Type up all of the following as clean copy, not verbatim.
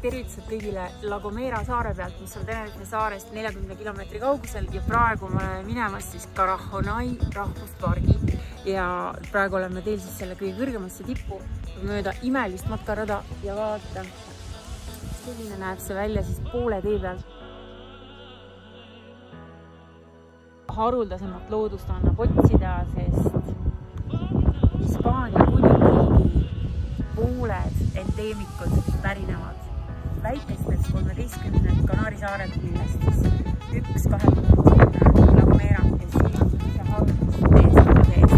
tervitused kõigile La Gomera saare pealt, mis on Tenerife saarest 40 kilomeetri kaugusel ja praegu me oleme minemas siis Karajonai rahvuspargi ja praegu oleme teel siis selle kõige kõrgemasse tippu mööda imelist matkarada ja vaata, selline näeb see välja siis poole tee pealt. Haruldasemat loodust annab otsida, sest Hispaania kuningriigi pooled endeemikud pärinevad väikestest 13 Kanaari saarelt, millest siis üks 20 La Gomera ja siis haruldast eest.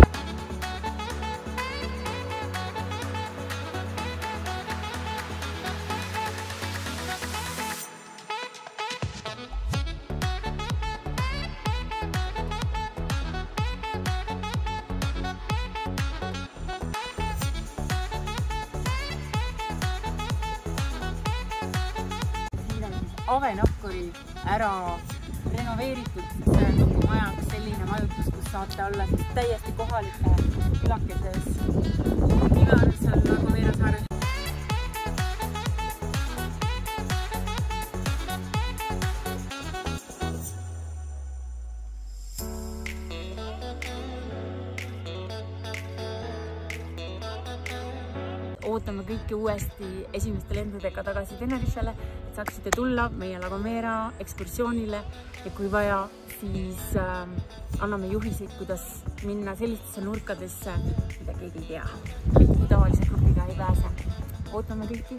Avenakkuri ära renoveeritud, see on nagu majaks selline majutus, kus saate olla siis täiesti kohalike külakeses. Nime on seal La Gomera saarel. Ootame kõiki uuesti esimeste lendudega tagasi Tenerifele, et saaksite tulla meie La Gomera ekskursioonile ja kui vaja, siis anname juhiseid, kuidas minna sellistesse nurkadesse, mida keegi ei tea, kui tavalise grupiga ei pääse. Ootame kõiki!